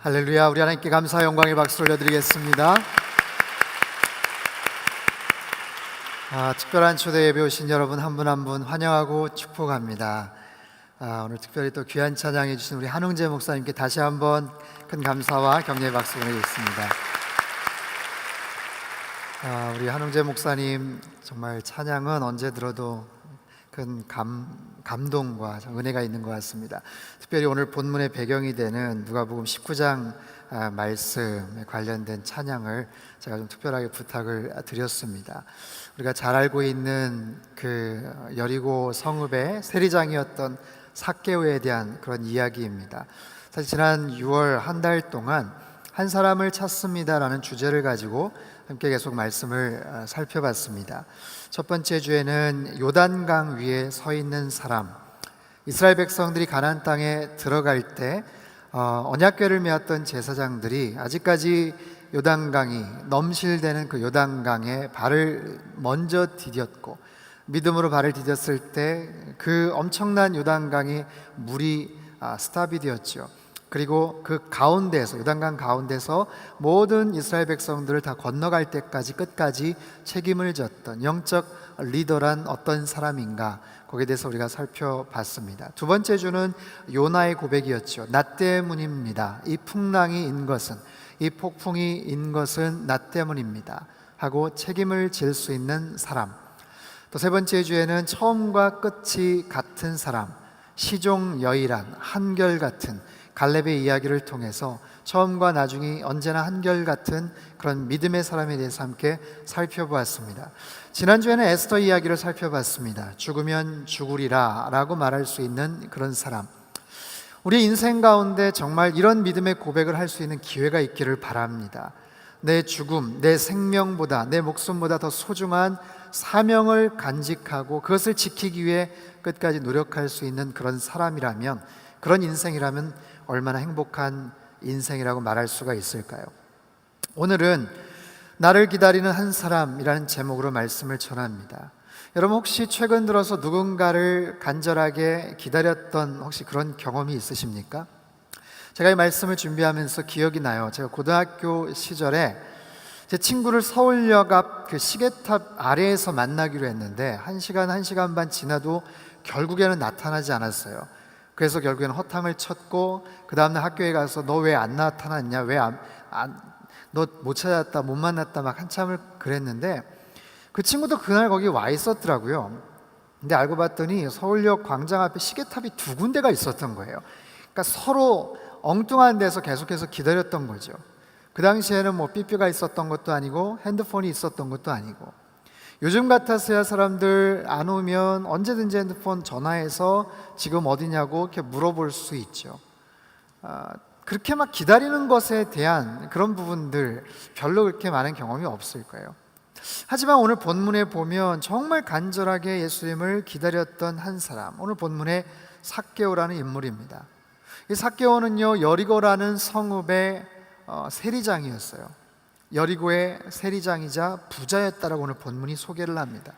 할렐루야. 우리 하나님께 감사와 영광의 박수를 올려드리겠습니다. 특별한 초대 예배 오신 여러분 한 분 한 분 환영하고 축복합니다. 오늘 특별히 또 귀한 찬양해 주신 우리 한웅재 목사님께 다시 한번 큰 감사와 격려의 박수 보내겠습니다. 우리 한웅재 목사님 정말 찬양은 언제 들어도 큰 감동과 은혜가 있는 것 같습니다. 특별히 오늘 본문의 배경이 되는 누가복음 19장 말씀에 관련된 찬양을 제가 좀 특별하게 부탁을 드렸습니다. 우리가 잘 알고 있는 그 여리고 성읍의 세리장이었던 삭개오에 대한 그런 이야기입니다. 사실 지난 6월 한 달 동안 한 사람을 찾습니다라는 주제를 가지고 함께 계속 말씀을 살펴봤습니다. 첫 번째 주에는 요단강 위에 서 있는 사람, 이스라엘 백성들이 가나안 땅에 들어갈 때 언약궤를 메었던 제사장들이 아직까지 요단강이 넘실대는 그 요단강에 발을 먼저 디뎠고 믿음으로 발을 디뎠을 때 그 엄청난 요단강이 물이 스탑이 되었죠. 그리고 그 가운데서 요단강 가운데서 모든 이스라엘 백성들을 다 건너갈 때까지 끝까지 책임을 졌던 영적 리더란 어떤 사람인가, 거기에 대해서 우리가 살펴봤습니다. 두 번째 주는 요나의 고백이었죠. 나 때문입니다. 이 풍랑이 인 것은, 이 폭풍이 인 것은 나 때문입니다 하고 책임을 질 수 있는 사람. 또 세 번째 주에는 처음과 끝이 같은 사람, 시종여일한 한결같은 갈렙의 이야기를 통해서 처음과 나중이 언제나 한결같은 그런 믿음의 사람에 대해서 함께 살펴보았습니다. 지난주에는 에스더 이야기를 살펴봤습니다. 죽으면 죽으리라 라고 말할 수 있는 그런 사람. 우리 인생 가운데 정말 이런 믿음의 고백을 할 수 있는 기회가 있기를 바랍니다. 내 죽음, 내 생명보다, 내 목숨보다 더 소중한 사명을 간직하고 그것을 지키기 위해 끝까지 노력할 수 있는 그런 사람이라면, 그런 인생이라면 얼마나 행복한 인생이라고 말할 수가 있을까요? 오늘은 나를 기다리는 한 사람이라는 제목으로 말씀을 전합니다. 여러분 혹시 최근 들어서 누군가를 간절하게 기다렸던 혹시 그런 경험이 있으십니까? 제가 이 말씀을 준비하면서 기억이 나요. 제가 고등학교 시절에 제 친구를 서울역 앞 그 시계탑 아래에서 만나기로 했는데 1시간 반 지나도 결국에는 나타나지 않았어요. 그래서 결국에는 허탕을 쳤고 그 다음날 학교에 가서 너 왜 안 나타났냐, 너 못 찾았다, 못 만났다 막 한참을 그랬는데 그 친구도 그날 거기 와 있었더라고요. 근데 알고 봤더니 서울역 광장 앞에 시계탑이 두 군데가 있었던 거예요. 그러니까 서로 엉뚱한 데서 계속해서 기다렸던 거죠. 그 당시에는 뭐 삐삐가 있었던 것도 아니고 핸드폰이 있었던 것도 아니고, 요즘 같았어야 사람들 안 오면 언제든지 핸드폰 전화해서 지금 어디냐고 이렇게 물어볼 수 있죠. 그렇게 막 기다리는 것에 대한 그런 부분들 별로 그렇게 많은 경험이 없을 거예요. 하지만 오늘 본문에 보면 정말 간절하게 예수님을 기다렸던 한 사람, 오늘 본문에 삭개오라는 인물입니다. 이 삭개오는요, 여리고라는 성읍의 세리장이었어요. 여리고의 세리장이자 부자였다라고 오늘 본문이 소개를 합니다.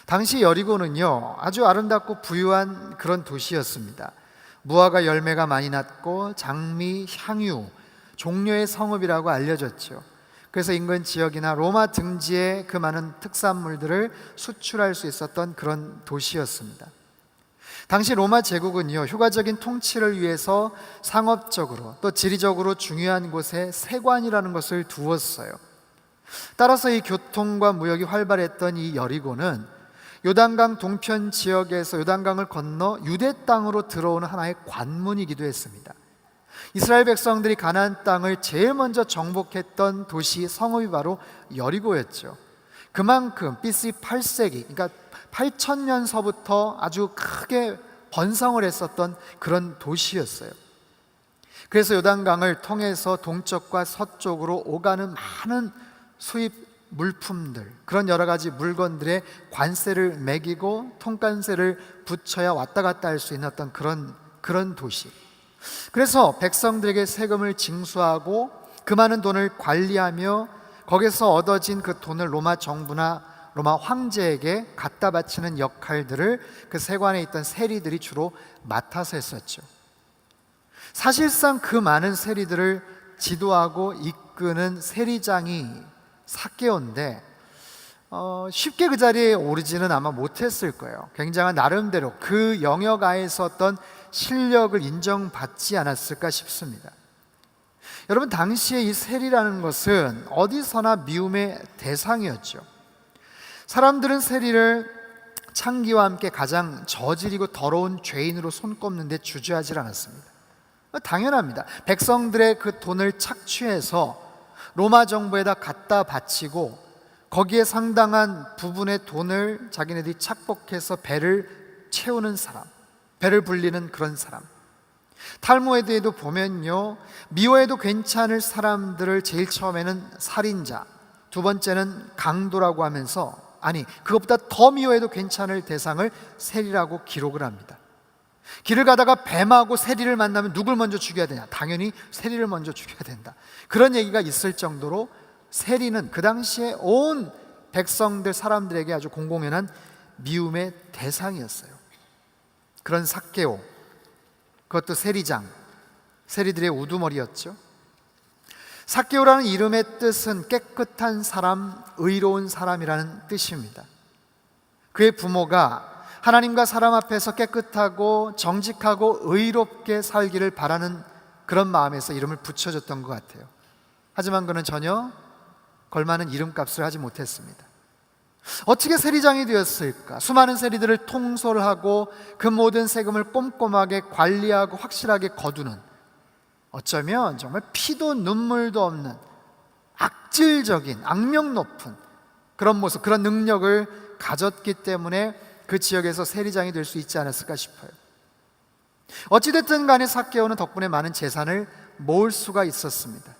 당시 여리고는요, 아주 아름답고 부유한 그런 도시였습니다. 무화과 열매가 많이 났고 장미, 향유, 종려의 성읍이라고 알려졌죠. 그래서 인근 지역이나 로마 등지에 그 많은 특산물들을 수출할 수 있었던 그런 도시였습니다. 당시 로마 제국은요, 효과적인 통치를 위해서 상업적으로 또 지리적으로 중요한 곳에 세관이라는 것을 두었어요. 따라서 이 교통과 무역이 활발했던 이 여리고는 요단강 동편 지역에서 요단강을 건너 유대 땅으로 들어오는 하나의 관문이기도 했습니다. 이스라엘 백성들이 가나안 땅을 제일 먼저 정복했던 도시 성읍이 바로 여리고였죠. 그만큼 BC 8세기, 그러니까 8천년서부터 아주 크게 번성을 했었던 그런 도시였어요. 그래서 요단강을 통해서 동쪽과 서쪽으로 오가는 많은 수입 물품들, 그런 여러 가지 물건들의 관세를 매기고 통관세를 붙여야 왔다 갔다 할 수 있는 어떤 그런 도시. 그래서 백성들에게 세금을 징수하고 그 많은 돈을 관리하며 거기서 얻어진 그 돈을 로마 정부나 로마 황제에게 갖다 바치는 역할들을 그 세관에 있던 세리들이 주로 맡아서 했었죠. 사실상 그 많은 세리들을 지도하고 이끄는 세리장이 삭개오인데 쉽게 그 자리에 오르지는 아마 못했을 거예요. 굉장한 나름대로 그 영역 하에서 어떤 실력을 인정받지 않았을까 싶습니다. 여러분, 당시에 이 세리라는 것은 어디서나 미움의 대상이었죠. 사람들은 세리를 창기와 함께 가장 저질이고 더러운 죄인으로 손꼽는 데 주저하지 않았습니다. 당연합니다. 백성들의 그 돈을 착취해서 로마 정부에다 갖다 바치고 거기에 상당한 부분의 돈을 자기네들이 착복해서 배를 채우는 사람, 배를 불리는 그런 사람. 탈무드에도 보면요, 미워해도 괜찮을 사람들을 제일 처음에는 살인자, 두 번째는 강도라고 하면서, 아니 그것보다 더 미워해도 괜찮을 대상을 세리라고 기록을 합니다. 길을 가다가 뱀하고 세리를 만나면 누굴 먼저 죽여야 되냐? 당연히 세리를 먼저 죽여야 된다. 그런 얘기가 있을 정도로 세리는 그 당시에 온 백성들, 사람들에게 아주 공공연한 미움의 대상이었어요. 그런 삭개오, 그것도 세리장, 세리들의 우두머리였죠. 삭개오라는 이름의 뜻은 깨끗한 사람, 의로운 사람이라는 뜻입니다. 그의 부모가 하나님과 사람 앞에서 깨끗하고 정직하고 의롭게 살기를 바라는 그런 마음에서 이름을 붙여줬던 것 같아요. 하지만 그는 전혀 걸맞는 이름값을 하지 못했습니다. 어떻게 세리장이 되었을까? 수많은 세리들을 통솔을 하고 그 모든 세금을 꼼꼼하게 관리하고 확실하게 거두는, 어쩌면 정말 피도 눈물도 없는 악질적인, 악명 높은 그런 모습, 그런 능력을 가졌기 때문에 그 지역에서 세리장이 될 수 있지 않았을까 싶어요. 어찌됐든 간에 삭개오는 덕분에 많은 재산을 모을 수가 있었습니다.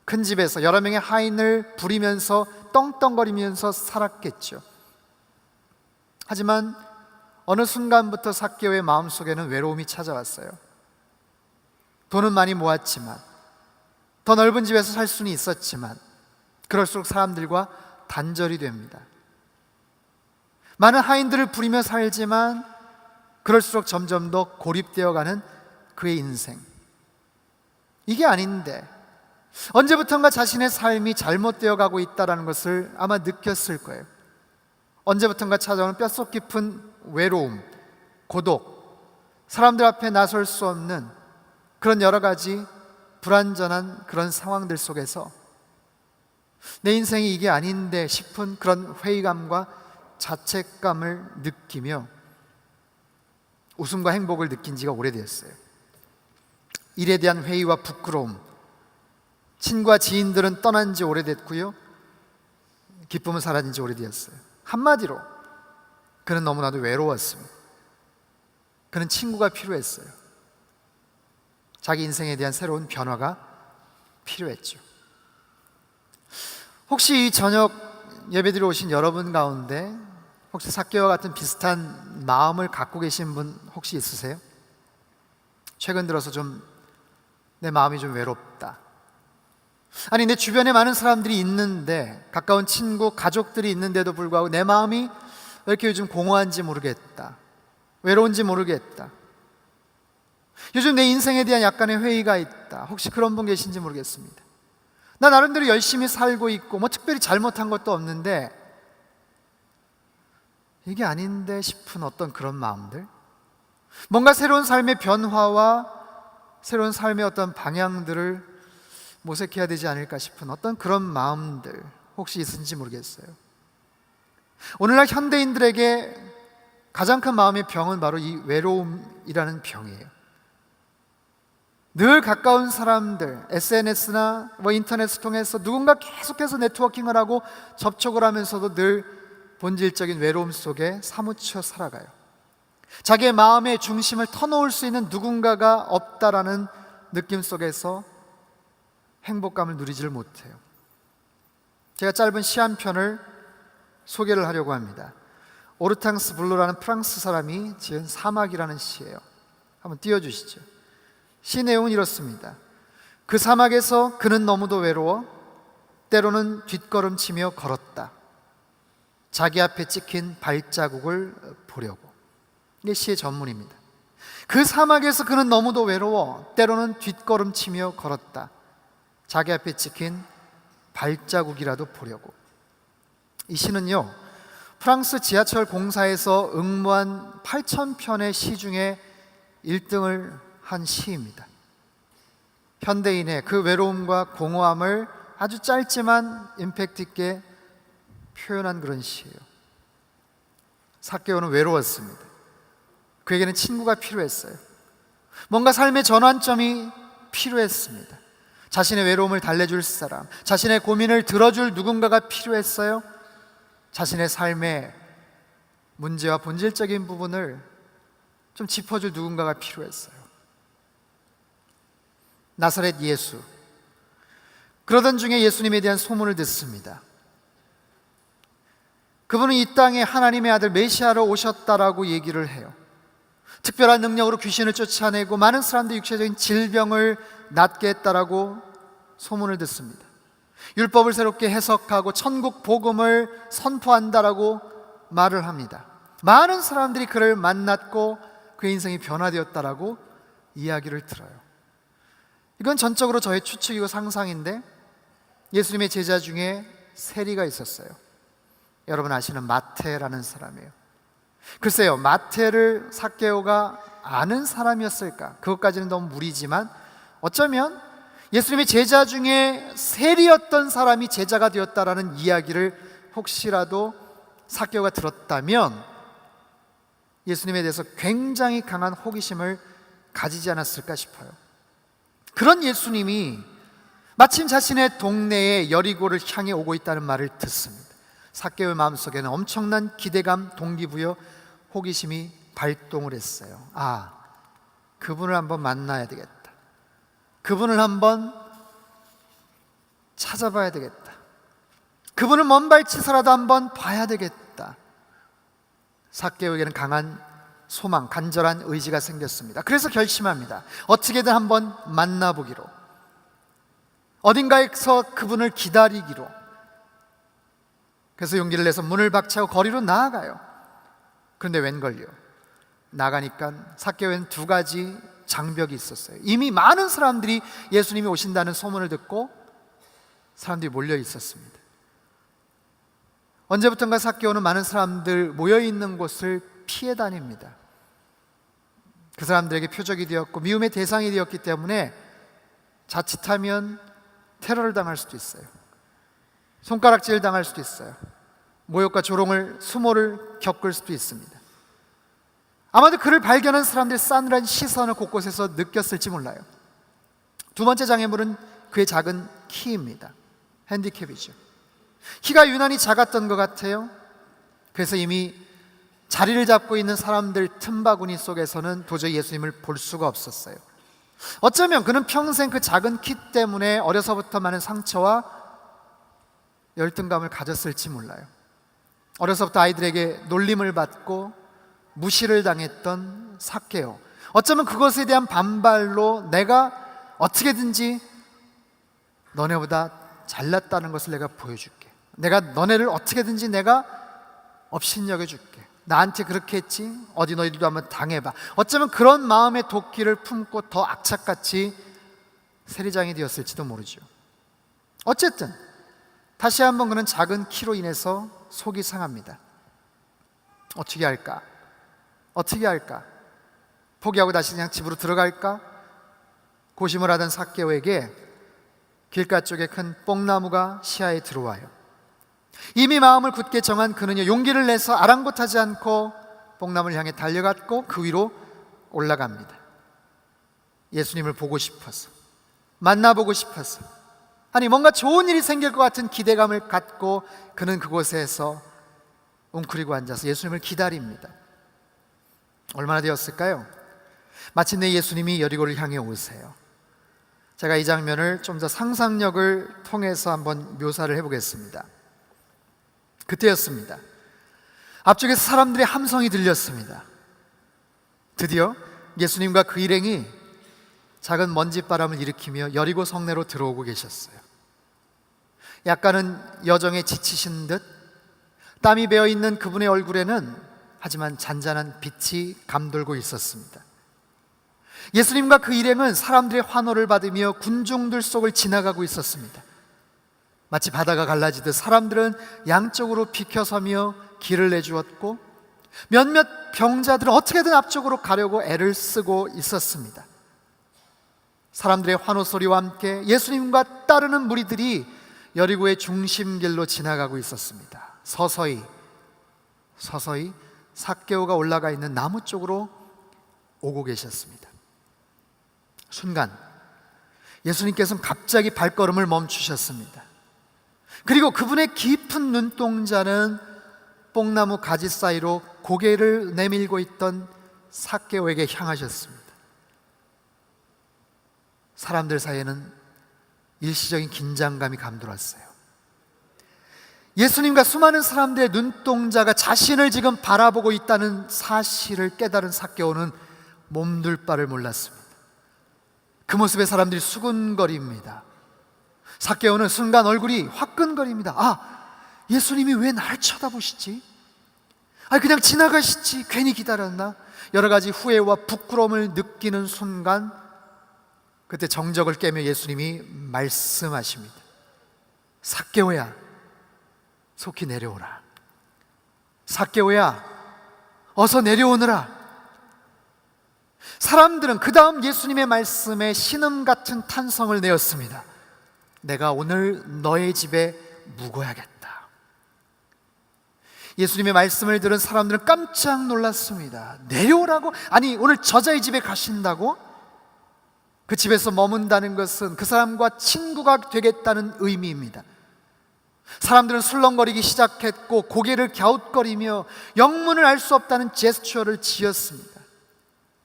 큰 집에서 여러 명의 하인을 부리면서 떵떵거리면서 살았겠죠. 하지만 어느 순간부터 삭개오의 마음속에는 외로움이 찾아왔어요. 돈은 많이 모았지만, 더 넓은 집에서 살 수는 있었지만, 그럴수록 사람들과 단절이 됩니다. 많은 하인들을 부리며 살지만 그럴수록 점점 더 고립되어가는 그의 인생. 이게 아닌데 언제부턴가 자신의 삶이 잘못되어 가고 있다는 것을 아마 느꼈을 거예요. 언제부턴가 찾아오는 뼛속 깊은 외로움, 고독, 사람들 앞에 나설 수 없는 그런 여러 가지 불완전한 그런 상황들 속에서 내 인생이 이게 아닌데 싶은 그런 회의감과 자책감을 느끼며 웃음과 행복을 느낀 지가 오래되었어요. 일에 대한 회의와 부끄러움, 친구와 지인들은 떠난 지 오래됐고요, 기쁨은 사라진 지 오래되었어요. 한마디로 그는 너무나도 외로웠습니다. 그는 친구가 필요했어요. 자기 인생에 대한 새로운 변화가 필요했죠. 혹시 이 저녁 예배드리러 오신 여러분 가운데 혹시 삭개오와 같은 비슷한 마음을 갖고 계신 분 혹시 있으세요? 최근 들어서 좀 내 마음이 좀 외롭다, 아니 내 주변에 많은 사람들이 있는데, 가까운 친구, 가족들이 있는데도 불구하고 내 마음이 왜 이렇게 요즘 공허한지 모르겠다, 외로운지 모르겠다, 요즘 내 인생에 대한 약간의 회의가 있다. 혹시 그런 분 계신지 모르겠습니다. 나 나름대로 열심히 살고 있고 뭐 특별히 잘못한 것도 없는데 이게 아닌데 싶은 어떤 그런 마음들, 뭔가 새로운 삶의 변화와 새로운 삶의 어떤 방향들을 모색해야 되지 않을까 싶은 어떤 그런 마음들 혹시 있은지 모르겠어요. 오늘날 현대인들에게 가장 큰 마음의 병은 바로 이 외로움이라는 병이에요. 늘 가까운 사람들, SNS나 인터넷을 통해서 누군가 계속해서 네트워킹을 하고 접촉을 하면서도 늘 본질적인 외로움 속에 사무쳐 살아가요. 자기의 마음의 중심을 터놓을 수 있는 누군가가 없다라는 느낌 속에서 행복감을 누리지를 못해요. 제가 짧은 시 한 편을 소개를 하려고 합니다. 오르탕스 블루라는 프랑스 사람이 지은 사막이라는 시예요. 한번 띄워주시죠. 시 내용은 이렇습니다. 그 사막에서 그는 너무도 외로워 때로는 뒷걸음치며 걸었다. 자기 앞에 찍힌 발자국을 보려고. 이게 시의 전문입니다. 그 사막에서 그는 너무도 외로워 때로는 뒷걸음치며 걸었다. 자기 앞에 찍힌 발자국이라도 보려고. 이 시는요, 프랑스 지하철 공사에서 응모한 8,000편의 시 중에 1등을 한 시입니다. 현대인의 그 외로움과 공허함을 아주 짧지만 임팩트 있게 표현한 그런 시예요. 삭개오는 외로웠습니다. 그에게는 친구가 필요했어요. 뭔가 삶의 전환점이 필요했습니다. 자신의 외로움을 달래줄 사람, 자신의 고민을 들어줄 누군가가 필요했어요. 자신의 삶의 문제와 본질적인 부분을 좀 짚어줄 누군가가 필요했어요. 나사렛 예수. 그러던 중에 예수님에 대한 소문을 듣습니다. 그분은 이 땅에 하나님의 아들 메시아로 오셨다라고 얘기를 해요. 특별한 능력으로 귀신을 쫓아내고 많은 사람들의 육체적인 질병을 낫게 했다라고 소문을 듣습니다. 율법을 새롭게 해석하고 천국 복음을 선포한다라고 말을 합니다. 많은 사람들이 그를 만났고 그의 인생이 변화되었다라고 이야기를 들어요. 이건 전적으로 저의 추측이고 상상인데 예수님의 제자 중에 세리가 있었어요. 여러분 아시는 마태라는 사람이에요. 글쎄요, 마태를 삭개오가 아는 사람이었을까? 그것까지는 너무 무리지만 어쩌면 예수님의 제자 중에 세리였던 사람이 제자가 되었다라는 이야기를 혹시라도 삭개오가 들었다면 예수님에 대해서 굉장히 강한 호기심을 가지지 않았을까 싶어요. 그런 예수님이 마침 자신의 동네에 여리고를 향해 오고 있다는 말을 듣습니다. 삭개오의 마음속에는 엄청난 기대감, 동기부여, 호기심이 발동을 했어요. 아, 그분을 한번 만나야 되겠다. 그분을 한번 찾아봐야 되겠다. 그분을 먼발치서라도 한번 봐야 되겠다. 삭개오에게는 강한 소망, 간절한 의지가 생겼습니다. 그래서 결심합니다. 어떻게든 한번 만나보기로, 어딘가에서 그분을 기다리기로. 그래서 용기를 내서 문을 박차고 거리로 나아가요. 그런데 웬걸요, 나가니까 삭개오에는 2가지 장벽이 있었어요. 이미 많은 사람들이 예수님이 오신다는 소문을 듣고 사람들이 몰려 있었습니다. 언제부턴가 삭개오는 많은 사람들 모여있는 곳을 피해 다닙니다. 그 사람들에게 표적이 되었고 미움의 대상이 되었기 때문에 자칫하면 테러를 당할 수도 있어요. 손가락질 당할 수도 있어요. 모욕과 조롱을, 수모를 겪을 수도 있습니다. 아마도 그를 발견한 사람들의 싸늘한 시선을 곳곳에서 느꼈을지 몰라요. 2번째 장애물은 그의 작은 키입니다. 핸디캡이죠. 키가 유난히 작았던 것 같아요. 그래서 이미 자리를 잡고 있는 사람들 틈바구니 속에서는 도저히 예수님을 볼 수가 없었어요. 어쩌면 그는 평생 그 작은 키 때문에 어려서부터 많은 상처와 열등감을 가졌을지 몰라요. 어려서부터 아이들에게 놀림을 받고 무시를 당했던 삭개오. 어쩌면 그것에 대한 반발로 내가 어떻게든지 너네보다 잘났다는 것을 내가 보여줄게. 내가 너네를 어떻게든지 내가 업신여겨줄게. 나한테 그렇게 했지? 어디 너희들도 한번 당해봐. 어쩌면 그런 마음의 도끼를 품고 더 악착같이 세리장이 되었을지도 모르죠. 어쨌든 다시 한번 그는 작은 키로 인해서 속이 상합니다. 어떻게 할까? 어떻게 할까? 포기하고 다시 그냥 집으로 들어갈까? 고심을 하던 삭개오에게 길가 쪽에 큰 뽕나무가 시야에 들어와요. 이미 마음을 굳게 정한 그는요, 용기를 내서 아랑곳하지 않고 뽕나무를 향해 달려갔고 그 위로 올라갑니다. 예수님을 보고 싶어서, 만나보고 싶어서, 아니 뭔가 좋은 일이 생길 것 같은 기대감을 갖고 그는 그곳에서 웅크리고 앉아서 예수님을 기다립니다. 얼마나 되었을까요? 마침내 예수님이 여리고를 향해 오세요. 제가 이 장면을 좀 더 상상력을 통해서 한번 묘사를 해보겠습니다. 그때였습니다. 앞쪽에서 사람들의 함성이 들렸습니다. 드디어 예수님과 그 일행이 작은 먼지바람을 일으키며 여리고 성내로 들어오고 계셨어요. 약간은 여정에 지치신 듯 땀이 배어있는 그분의 얼굴에는 하지만 잔잔한 빛이 감돌고 있었습니다. 예수님과 그 일행은 사람들의 환호를 받으며 군중들 속을 지나가고 있었습니다. 마치 바다가 갈라지듯 사람들은 양쪽으로 비켜서며 길을 내주었고, 몇몇 병자들은 어떻게든 앞쪽으로 가려고 애를 쓰고 있었습니다. 사람들의 환호 소리와 함께 예수님과 따르는 무리들이 여리고의 중심길로 지나가고 있었습니다. 서서히 삭개오가 올라가 있는 나무 쪽으로 오고 계셨습니다. 순간 예수님께서는 갑자기 발걸음을 멈추셨습니다. 그리고 그분의 깊은 눈동자는 뽕나무 가지 사이로 고개를 내밀고 있던 삭개오에게 향하셨습니다. 사람들 사이에는 일시적인 긴장감이 감돌았어요. 예수님과 수많은 사람들의 눈동자가 자신을 지금 바라보고 있다는 사실을 깨달은 삭개오는 몸둘 바를 몰랐습니다. 그 모습에 사람들이 수군거립니다. 삭개오는 순간 얼굴이 화끈거립니다. 예수님이 왜 날 쳐다보시지? 그냥 지나가시지, 괜히 기다렸나? 여러 가지 후회와 부끄러움을 느끼는 순간, 그때 정적을 깨며 예수님이 말씀하십니다. 삭개오야, 속히 내려오라. 삭개오야, 어서 내려오너라. 사람들은 그 다음 예수님의 말씀에 신음 같은 탄성을 내었습니다. 내가 오늘 너의 집에 묵어야겠다. 예수님의 말씀을 들은 사람들은 깜짝 놀랐습니다. 내려오라고? 아니, 오늘 저자의 집에 가신다고? 그 집에서 머문다는 것은 그 사람과 친구가 되겠다는 의미입니다. 사람들은 술렁거리기 시작했고 고개를 갸웃거리며 영문을 알 수 없다는 제스처를 지었습니다.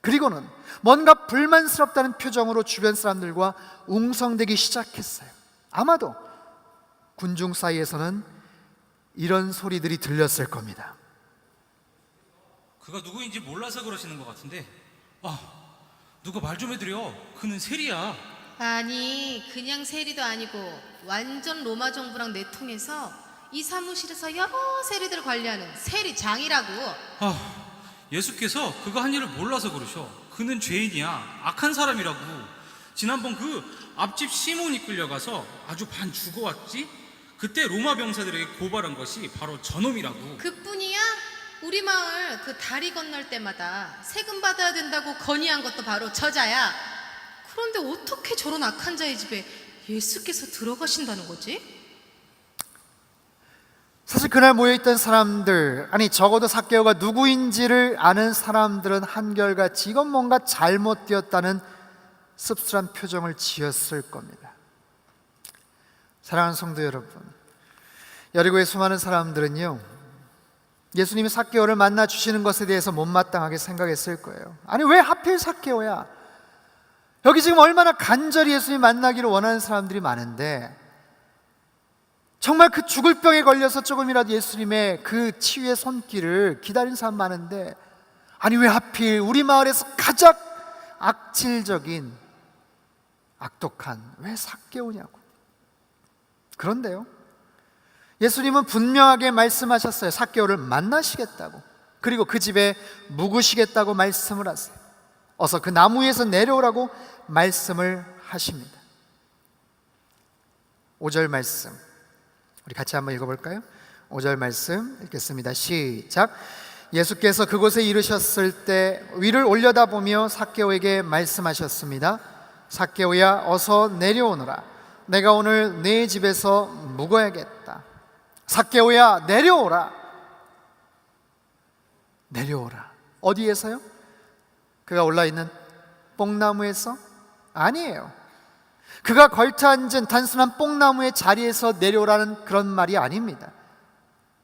그리고는 뭔가 불만스럽다는 표정으로 주변 사람들과 웅성대기 시작했어요. 아마도 군중 사이에서는 이런 소리들이 들렸을 겁니다. 그가 누구인지 몰라서 그러시는 것 같은데, 누가 말 좀 해드려. 그는 세리야. 아니, 그냥 세리도 아니고 완전 로마 정부랑 내통해서 이 사무실에서 여러 세리들 관리하는 세리장이라고. 예수께서 그가 한 일을 몰라서 그러셔. 그는 죄인이야. 악한 사람이라고. 지난번 그 앞집 시몬이 끌려가서 아주 반 죽어왔지? 그때 로마 병사들에게 고발한 것이 바로 저놈이라고. 그뿐이야? 우리 마을 그 다리 건널 때마다 세금 받아야 된다고 건의한 것도 바로 저자야. 그런데 어떻게 저런 악한 자의 집에 예수께서 들어가신다는 거지? 사실 그날 모여있던 사람들, 아니 적어도 삭개오가 누구인지를 아는 사람들은 한결같이 이건 뭔가 잘못되었다는 씁쓸한 표정을 지었을 겁니다. 사랑하는 성도 여러분, 여리고의 수많은 사람들은요, 예수님이 삭개오를 만나 주시는 것에 대해서 못마땅하게 생각했을 거예요. 아니 왜 하필 삭개오야? 여기 지금 얼마나 간절히 예수님 만나기를 원하는 사람들이 많은데, 정말 그 죽을 병에 걸려서 조금이라도 예수님의 그 치유의 손길을 기다린 사람 많은데, 아니 왜 하필 우리 마을에서 가장 악질적인 악독한 왜 삭개오냐고. 그런데요, 예수님은 분명하게 말씀하셨어요. 삭개오를 만나시겠다고, 그리고 그 집에 묵으시겠다고 말씀을 하세요. 어서 그 나무 위에서 내려오라고 말씀을 하십니다. 5절 말씀 우리 같이 한번 읽어볼까요? 5절 말씀 읽겠습니다. 시작. 예수께서 그곳에 이르셨을 때 위를 올려다보며 삭개오에게 말씀하셨습니다. 삭개오야, 어서 내려오너라. 내가 오늘 네 집에서 묵어야겠다. 삭개오야, 내려오라. 내려오라. 어디에서요? 그가 올라있는 뽕나무에서? 아니에요. 그가 걸터앉은 단순한 뽕나무의 자리에서 내려오라는 그런 말이 아닙니다.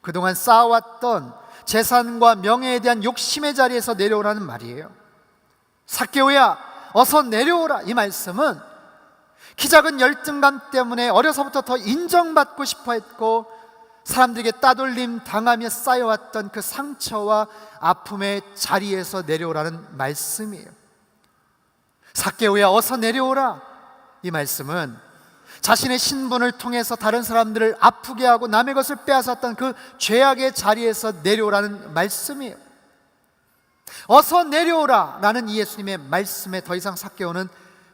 그동안 쌓아왔던 재산과 명예에 대한 욕심의 자리에서 내려오라는 말이에요. 삭개오야, 어서 내려오라. 이 말씀은 키 작은 열등감 때문에 어려서부터 더 인정받고 싶어 했고 사람들에게 따돌림 당하며 쌓여왔던 그 상처와 아픔의 자리에서 내려오라는 말씀이에요. 삭개오야, 어서 내려오라. 이 말씀은 자신의 신분을 통해서 다른 사람들을 아프게 하고 남의 것을 빼앗았던 그 죄악의 자리에서 내려오라는 말씀이에요. 어서 내려오라 라는 이 예수님의 말씀에 더 이상 삭개오는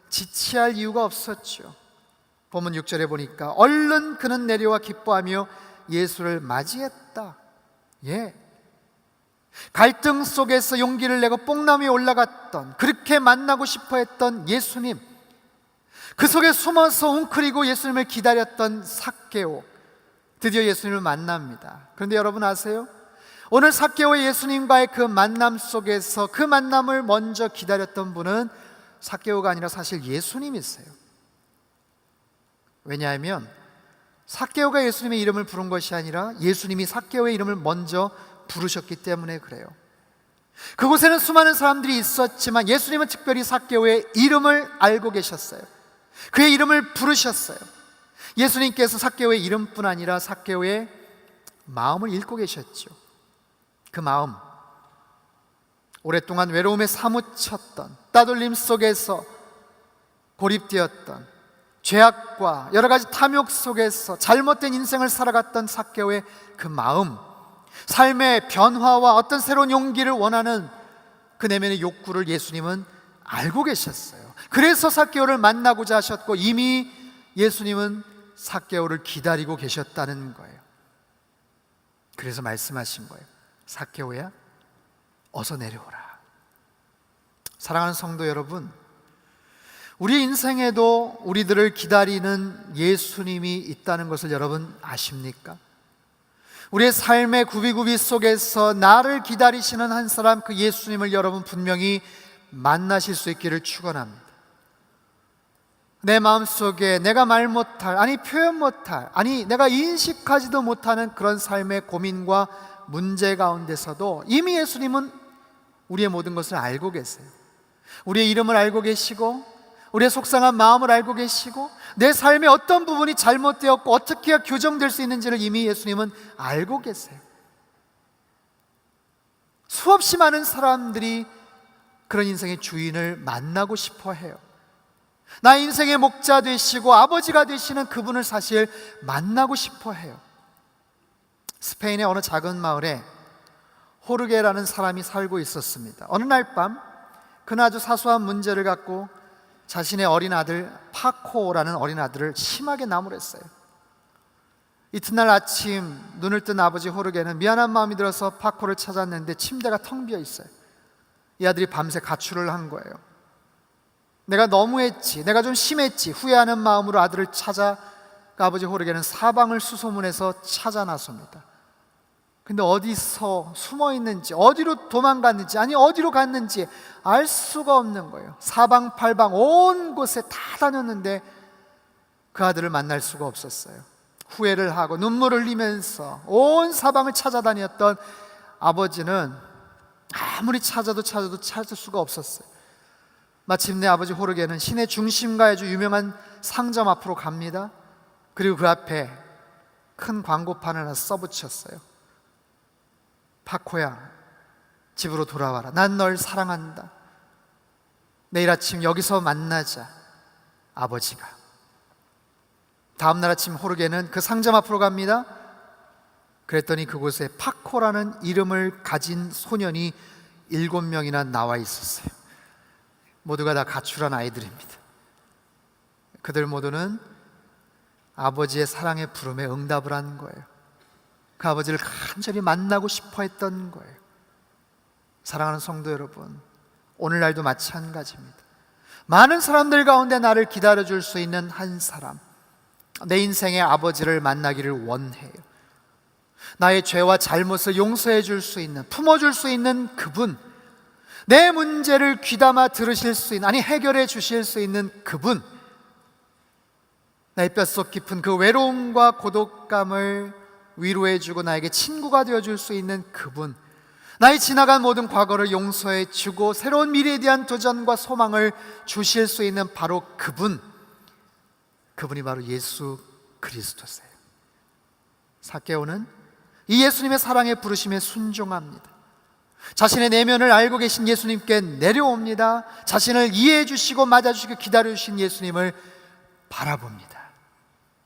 지체할 이유가 없었죠. 본문 6절에 보니까 얼른 그는 내려와 기뻐하며 예수를 맞이했다. 갈등 속에서 용기를 내고 뽕나무에 올라갔던, 그렇게 만나고 싶어 했던 예수님, 그 속에 숨어서 웅크리고 예수님을 기다렸던 삭개오, 드디어 예수님을 만납니다. 그런데 여러분 아세요? 오늘 삭개오의 예수님과의 그 만남 속에서 그 만남을 먼저 기다렸던 분은 삭개오가 아니라 사실 예수님이세요. 왜냐하면 삭개오가 예수님의 이름을 부른 것이 아니라 예수님이 삭개오의 이름을 먼저 부르셨기 때문에 그래요. 그곳에는 수많은 사람들이 있었지만 예수님은 특별히 삭개오의 이름을 알고 계셨어요. 그의 이름을 부르셨어요. 예수님께서 삭개오의 이름뿐 아니라 삭개오의 마음을 읽고 계셨죠. 그 마음, 오랫동안 외로움에 사무쳤던, 따돌림 속에서 고립되었던, 죄악과 여러 가지 탐욕 속에서 잘못된 인생을 살아갔던 삭개오의 그 마음, 삶의 변화와 어떤 새로운 용기를 원하는 그 내면의 욕구를 예수님은 알고 계셨어요. 그래서 삭개오를 만나고자 하셨고 이미 예수님은 삭개오를 기다리고 계셨다는 거예요. 그래서 말씀하신 거예요. 삭개오야, 어서 내려오라. 사랑하는 성도 여러분, 우리 인생에도 우리들을 기다리는 예수님이 있다는 것을 여러분 아십니까? 우리의 삶의 구비구비 속에서 나를 기다리시는 한 사람, 그 예수님을 여러분 분명히 만나실 수 있기를 축원합니다. 내 마음속에 내가 말 못할, 아니 표현 못할, 아니 내가 인식하지도 못하는 그런 삶의 고민과 문제 가운데서도 이미 예수님은 우리의 모든 것을 알고 계세요. 우리의 이름을 알고 계시고, 우리의 속상한 마음을 알고 계시고, 내 삶의 어떤 부분이 잘못되었고 어떻게 해야 교정될 수 있는지를 이미 예수님은 알고 계세요. 수없이 많은 사람들이 그런 인생의 주인을 만나고 싶어 해요. 나의 인생의 목자 되시고 아버지가 되시는 그분을 사실 만나고 싶어 해요. 스페인의 어느 작은 마을에 호르게라는 사람이 살고 있었습니다. 어느 날 밤 그는 아주 사소한 문제를 갖고 자신의 어린 아들 파코라는 어린 아들을 심하게 나무랬어요. 이튿날 아침 눈을 뜬 아버지 호르게는 미안한 마음이 들어서 파코를 찾았는데 침대가 텅 비어 있어요. 이 아들이 밤새 가출을 한 거예요. 내가 너무했지, 내가 좀 심했지 후회하는 마음으로 아들을 찾아 아버지 호르게는 사방을 수소문해서 찾아 나섭니다. 근데 어디서 숨어 있는지, 어디로 도망갔는지, 아니 어디로 갔는지 알 수가 없는 거예요. 사방팔방 온 곳에 다 다녔는데 그 아들을 만날 수가 없었어요. 후회를 하고 눈물을 흘리면서 온 사방을 찾아다녔던 아버지는 아무리 찾아도 찾을 수가 없었어요. 마침내 아버지 호르게는 시내 중심가에 아주 유명한 상점 앞으로 갑니다. 그리고 그 앞에 큰 광고판을 하나 써붙였어요. 파코야, 집으로 돌아와라. 난 널 사랑한다. 내일 아침 여기서 만나자. 아버지가. 다음날 아침 호르게는 그 상점 앞으로 갑니다. 그랬더니 그곳에 파코라는 이름을 가진 소년이 7명이나 나와 있었어요. 모두가 다 가출한 아이들입니다. 그들 모두는 아버지의 사랑의 부름에 응답을 한 거예요. 그 아버지를 간절히 만나고 싶어 했던 거예요. 사랑하는 성도 여러분, 오늘날도 마찬가지입니다. 많은 사람들 가운데 나를 기다려줄 수 있는 한 사람, 내 인생의 아버지를 만나기를 원해요. 나의 죄와 잘못을 용서해 줄 수 있는, 품어줄 수 있는 그분, 내 문제를 귀담아 들으실 수 있는, 아니 해결해 주실 수 있는 그분, 나의 뼛속 깊은 그 외로움과 고독감을 위로해주고 나에게 친구가 되어줄 수 있는 그분, 나의 지나간 모든 과거를 용서해주고 새로운 미래에 대한 도전과 소망을 주실 수 있는 바로 그분이 바로 예수 그리스도세요. 삭개오는 이 예수님의 사랑에 부르심에 순종합니다. 자신의 내면을 알고 계신 예수님께 내려옵니다. 자신을 이해해 주시고 맞아주시고 기다려 주신 예수님을 바라봅니다.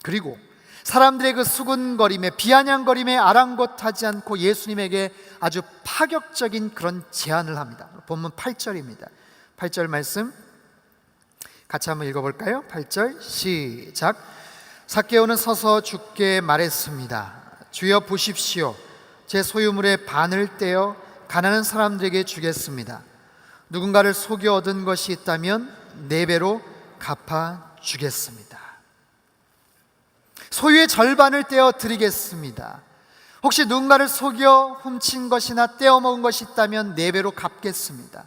그리고 사람들의 그 수군거림에 비아냥거림에 아랑곳하지 않고 예수님에게 아주 파격적인 그런 제안을 합니다. 본문 8절입니다. 8절 말씀 같이 한번 읽어볼까요? 8절 시작. 삭개오는 서서 주께 말했습니다. 주여 보십시오. 제 소유물의 반을 떼어 가난한 사람들에게 주겠습니다. 누군가를 속여 얻은 것이 있다면 4배로 갚아주겠습니다. 소유의 절반을 떼어 드리겠습니다. 혹시 누군가를 속여 훔친 것이나 떼어 먹은 것이 있다면 4배로 갚겠습니다.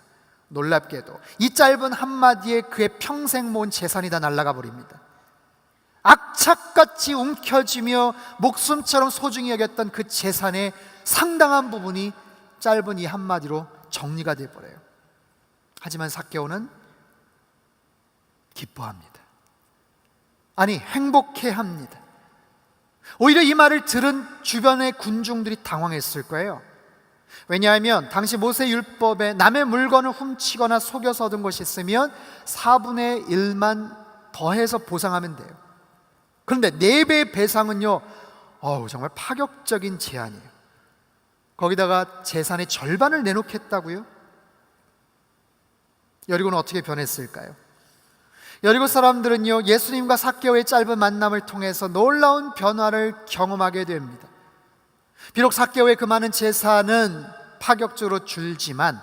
놀랍게도 이 짧은 한마디에 그의 평생 모은 재산이 다 날아가 버립니다. 악착같이 움켜쥐며 목숨처럼 소중히 여겼던 그 재산의 상당한 부분이 짧은 이 한마디로 정리가 되어버려요. 하지만 삭개오는 기뻐합니다. 아니, 행복해합니다. 오히려 이 말을 들은 주변의 군중들이 당황했을 거예요. 왜냐하면 당시 모세율법에 남의 물건을 훔치거나 속여서 얻은 것이 있으면 4분의 1만 더해서 보상하면 돼요. 그런데 4배의 배상은요, 정말 파격적인 제안이에요. 거기다가 재산의 절반을 내놓겠다고요? 여리고는 어떻게 변했을까요? 여리고 사람들은요, 예수님과 삭개오의 짧은 만남을 통해서 놀라운 변화를 경험하게 됩니다. 비록 삭개오의 그 많은 재산은 파격적으로 줄지만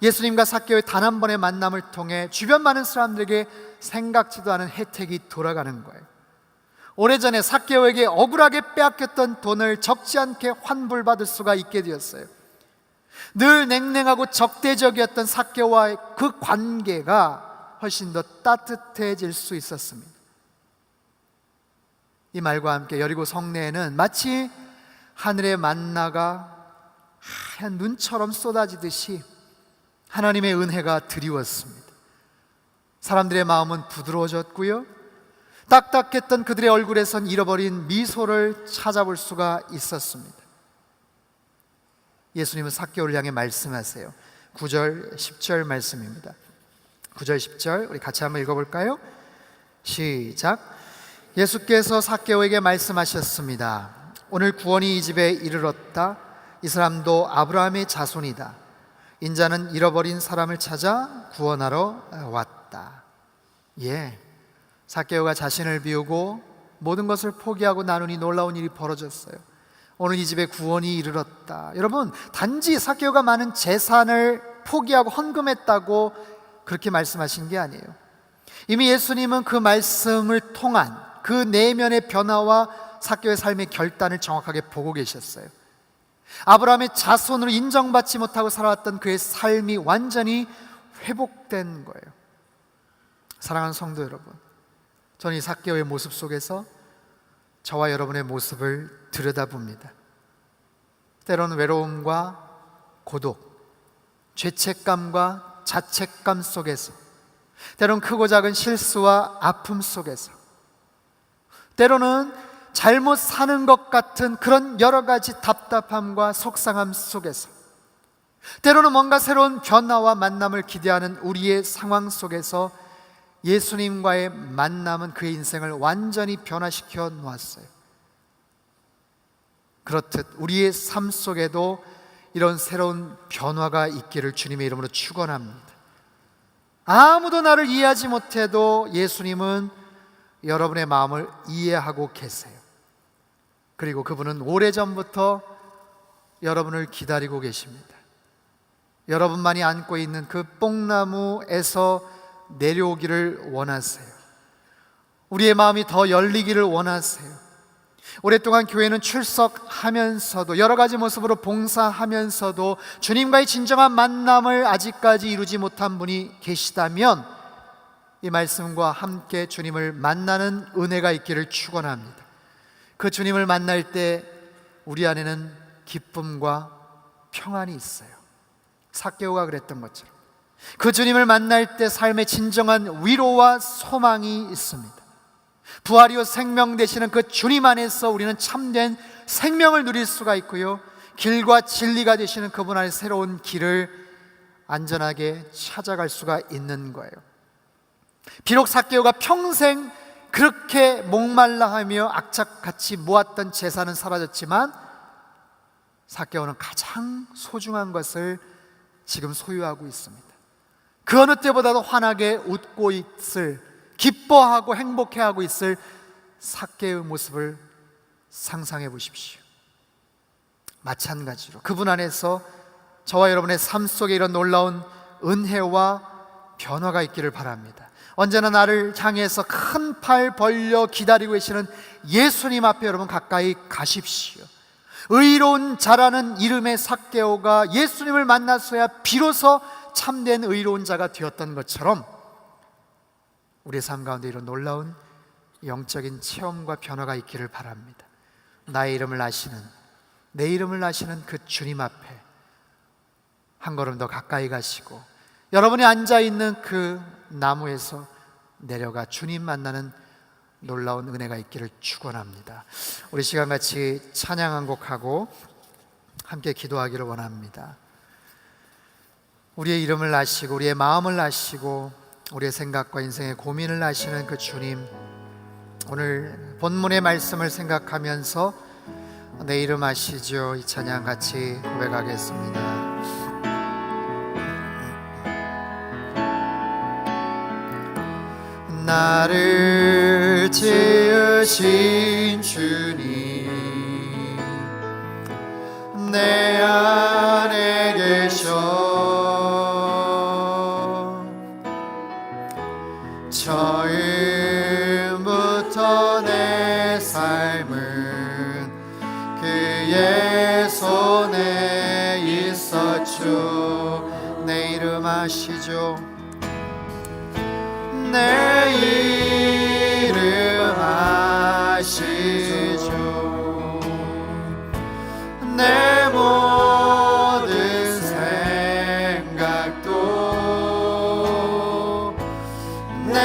예수님과 삭개오의 단 한 번의 만남을 통해 주변 많은 사람들에게 생각지도 않은 혜택이 돌아가는 거예요. 오래전에 삭개오에게 억울하게 빼앗겼던 돈을 적지 않게 환불받을 수가 있게 되었어요. 늘 냉랭하고 적대적이었던 삭개오와의 그 관계가 훨씬 더 따뜻해질 수 있었습니다. 이 말과 함께 여리고 성내에는 마치 하늘의 만나가 하얀 눈처럼 쏟아지듯이 하나님의 은혜가 드리웠습니다. 사람들의 마음은 부드러워졌고요, 딱딱했던 그들의 얼굴에선 잃어버린 미소를 찾아볼 수가 있었습니다. 예수님은 삭개오를 향해 말씀하세요. 9절 10절 말씀입니다. 9절 10절 우리 같이 한번 읽어볼까요? 시작. 예수께서 삭개오에게 말씀하셨습니다. 오늘 구원이 이 집에 이르렀다. 이 사람도 아브라함의 자손이다. 인자는 잃어버린 사람을 찾아 구원하러 왔다. 삭개오가 자신을 비우고 모든 것을 포기하고 나누니 놀라운 일이 벌어졌어요. 오늘 이 집에 구원이 이르렀다. 여러분, 단지 삭개오가 많은 재산을 포기하고 헌금했다고 그렇게 말씀하신 게 아니에요. 이미 예수님은 그 말씀을 통한 그 내면의 변화와 삭개오의 삶의 결단을 정확하게 보고 계셨어요. 아브라함의 자손으로 인정받지 못하고 살아왔던 그의 삶이 완전히 회복된 거예요. 사랑하는 성도 여러분, 저는 이 삭개오의 모습 속에서 저와 여러분의 모습을 들여다봅니다. 때로는 외로움과 고독, 죄책감과 자책감 속에서, 때로는 크고 작은 실수와 아픔 속에서, 때로는 잘못 사는 것 같은 그런 여러 가지 답답함과 속상함 속에서, 때로는 뭔가 새로운 변화와 만남을 기대하는 우리의 상황 속에서 예수님과의 만남은 그의 인생을 완전히 변화시켜 놓았어요. 그렇듯 우리의 삶 속에도 이런 새로운 변화가 있기를 주님의 이름으로 축원합니다. 아무도 나를 이해하지 못해도 예수님은 여러분의 마음을 이해하고 계세요. 그리고 그분은 오래전부터 여러분을 기다리고 계십니다. 여러분만이 안고 있는 그 뽕나무에서 내려오기를 원하세요. 우리의 마음이 더 열리기를 원하세요. 오랫동안 교회는 출석하면서도 여러 가지 모습으로 봉사하면서도 주님과의 진정한 만남을 아직까지 이루지 못한 분이 계시다면 이 말씀과 함께 주님을 만나는 은혜가 있기를 축원합니다. 그 주님을 만날 때 우리 안에는 기쁨과 평안이 있어요. 삭개오가 그랬던 것처럼 그 주님을 만날 때 삶의 진정한 위로와 소망이 있습니다. 부활이요 생명 되시는 그 주님 안에서 우리는 참된 생명을 누릴 수가 있고요, 길과 진리가 되시는 그분 안에 새로운 길을 안전하게 찾아갈 수가 있는 거예요. 비록 삭개오가 평생 그렇게 목말라하며 악착같이 모았던 재산은 사라졌지만 삭개오는 가장 소중한 것을 지금 소유하고 있습니다. 그 어느 때보다도 환하게 웃고 있을, 기뻐하고 행복해하고 있을 삭개의 모습을 상상해 보십시오. 마찬가지로 그분 안에서 저와 여러분의 삶 속에 이런 놀라운 은혜와 변화가 있기를 바랍니다. 언제나 나를 향해서 큰 팔 벌려 기다리고 계시는 예수님 앞에 여러분 가까이 가십시오. 의로운 자라는 이름의 삭개오가 예수님을 만났어야 비로소 참된 의로운 자가 되었던 것처럼 우리의 삶 가운데 이런 놀라운 영적인 체험과 변화가 있기를 바랍니다. 나의 이름을 아시는, 내 이름을 아시는 그 주님 앞에 한 걸음 더 가까이 가시고 여러분이 앉아있는 그 나무에서 내려가 주님 만나는 놀라운 은혜가 있기를 축원합니다. 우리 시간 같이 찬양 한 곡하고 함께 기도하기를 원합니다. 우리의 이름을 아시고 우리의 마음을 아시고 우리의 생각과 인생의 고민을 아시는 그 주님, 오늘 본문의 말씀을 생각하면서 내 이름 아시죠? 이 찬양 같이 고백하겠습니다. 나를 지으신 주님, 내 안에 계셔. 처음부터 내 삶은 그의 손에 있었죠. 내 이름 아시죠? 내 이름 아시죠? 내 모든 생각도 내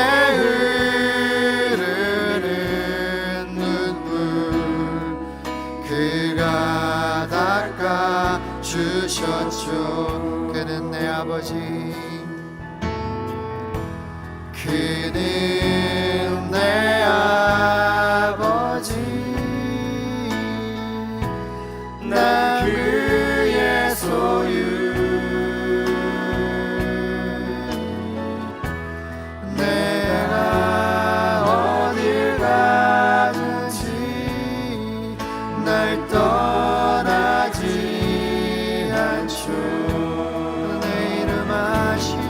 흐르는 눈물 그가 닦아 주셨죠. 그는 내 아버지, 그는 내 아버지, 난 그의 소유. 내가 어딜 가든지 날 떠나지 않죠. 내 이름 아시죠?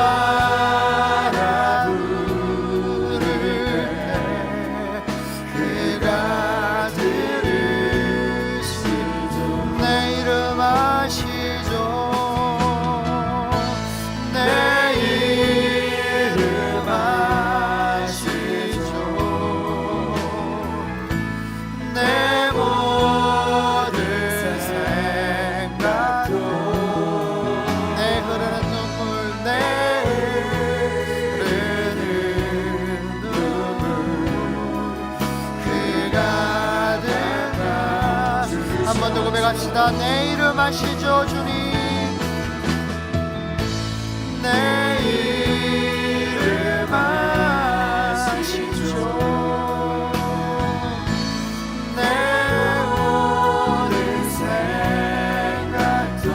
아바라 부를 때 그가 들으시죠. 내 이름 아시죠? 내 이름 아시죠? 내 모든 생각도 내 흐르는 한 번 더 고백합시다. 내 이름 아시죠 주님? 내 이름 아시죠? 내 모든 생각도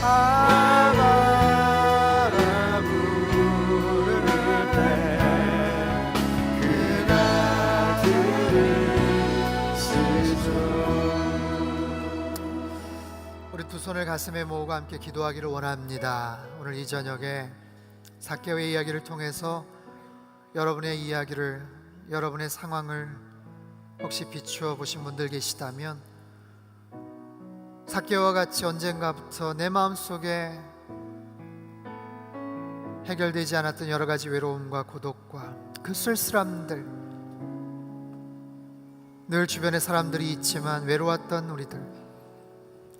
아바라 부를 때 그가 우리 두 손을 가슴에 모으고 함께 기도하기를 원합니다. 오늘 이 저녁에 삭개오의 이야기를 통해서 여러분의 이야기를, 여러분의 상황을 혹시 비추어 보신 분들 계시다면 삭개오와 같이 언젠가부터 내 마음속에 해결되지 않았던 여러 가지 외로움과 고독과 그 쓸쓸함들, 늘 주변에 사람들이 있지만 외로웠던 우리들,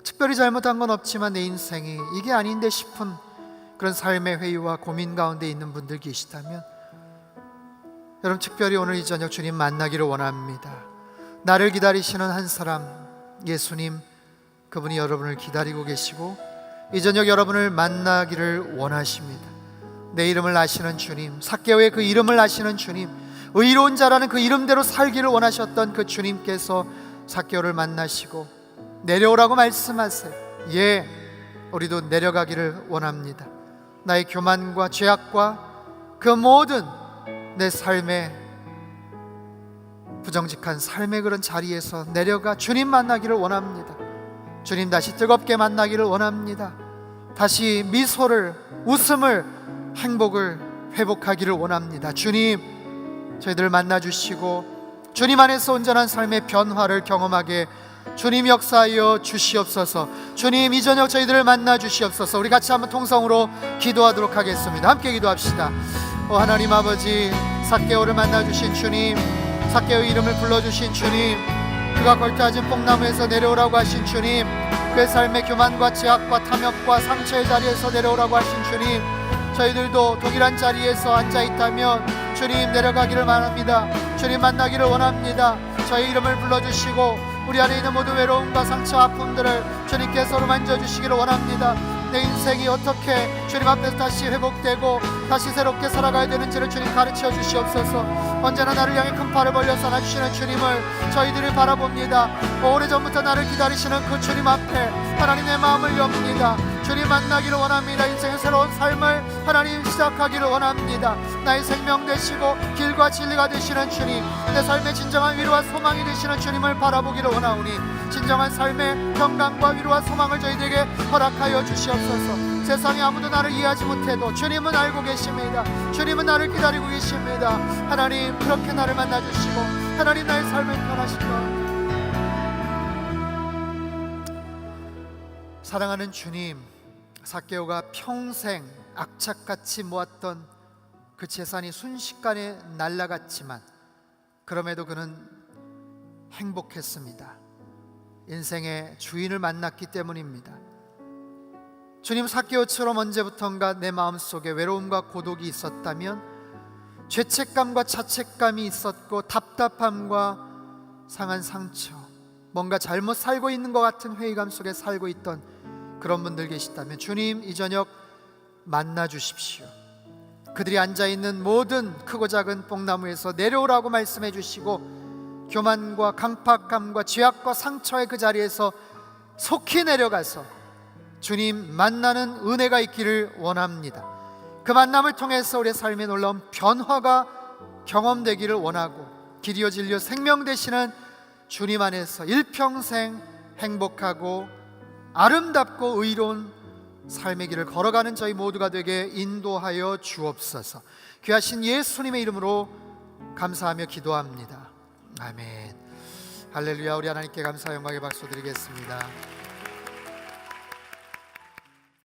특별히 잘못한 건 없지만 내 인생이 이게 아닌데 싶은 그런 삶의 회의와 고민 가운데 있는 분들 계시다면 여러분, 특별히 오늘 이 저녁 주님 만나기를 원합니다. 나를 기다리시는 한 사람, 예수님, 그분이 여러분을 기다리고 계시고 이 저녁 여러분을 만나기를 원하십니다. 내 이름을 아시는 주님, 삭개오의 그 이름을 아시는 주님, 의로운 자라는 그 이름대로 살기를 원하셨던 그 주님께서 삭개오를 만나시고 내려오라고 말씀하세요. 예, 우리도 내려가기를 원합니다. 나의 교만과 죄악과 그 모든 내 삶의 부정직한 삶의 그런 자리에서 내려가 주님 만나기를 원합니다. 주님 다시 뜨겁게 만나기를 원합니다. 다시 미소를, 웃음을, 행복을 회복하기를 원합니다. 주님, 저희들을 만나주시고 주님 안에서 온전한 삶의 변화를 경험하게 주님 역사하여 주시옵소서. 주님, 이 저녁 저희들을 만나 주시옵소서. 우리 같이 한번 통성으로 기도하도록 하겠습니다. 함께 기도합시다. 하나님 아버지, 삭개오를 만나주신 주님, 삭개오의 이름을 불러주신 주님, 그가 걸터앉은 뽕나무에서 내려오라고 하신 주님, 그의 삶의 교만과 죄악과 탐욕과 상처의 자리에서 내려오라고 하신 주님, 저희들도 동일한 자리에서 앉아있다면 주님 내려가기를 원합니다. 주님 만나기를 원합니다. 저희 이름을 불러주시고 우리 안에 있는 모든 외로움과 상처, 아픔들을 주님께서 만져주시기를 원합니다. 내 인생이 어떻게 주님 앞에서 다시 회복되고 다시 새롭게 살아가야 되는지를 주님 가르쳐 주시옵소서. 언제나 나를 향해 큰 팔을 벌려서 안아주시는 주님을 저희들이 바라봅니다. 오래전부터 나를 기다리시는 그 주님 앞에 하나님 내 마음을 엽니다. 주님 만나기를 원합니다. 인생의 새로운 삶을 하나님 시작하기를 원합니다. 나의 생명 되시고 길과 진리가 되시는 주님, 내 삶의 진정한 위로와 소망이 되시는 주님을 바라보기를 원하오니 진정한 삶의 평강과 위로와 소망을 저희들에게 허락하여 주시옵소서. 세상에 아무도 나를 이해하지 못해도 주님은 알고 계십니다. 주님은 나를 기다리고 계십니다. 하나님, 그렇게 나를 만나주시고 하나님 나의 삶을 변화시켜. 사랑하는 주님, 삭개오가 평생 악착같이 모았던 그 재산이 순식간에 날아갔지만 그럼에도 그는 행복했습니다. 인생의 주인을 만났기 때문입니다. 주님, 삭개오처럼 언제부턴가 내 마음속에 외로움과 고독이 있었다면, 죄책감과 자책감이 있었고 답답함과 상한 상처, 뭔가 잘못 살고 있는 것 같은 회의감 속에 살고 있던 그런 분들 계시다면 주님, 이 저녁 만나 주십시오. 그들이 앉아있는 모든 크고 작은 뽕나무에서 내려오라고 말씀해 주시고 교만과 강팍함과 죄악과 상처의 그 자리에서 속히 내려가서 주님 만나는 은혜가 있기를 원합니다. 그 만남을 통해서 우리의 삶에 놀라운 변화가 경험되기를 원하고 길이요 진리요 생명 되시는 주님 안에서 일평생 행복하고 아름답고 의로운 삶의 길을 걸어가는 저희 모두가 되게 인도하여 주옵소서. 귀하신 예수님의 이름으로 감사하며 기도합니다. 아멘. 할렐루야. 우리 하나님께 감사 영광의 박수 드리겠습니다.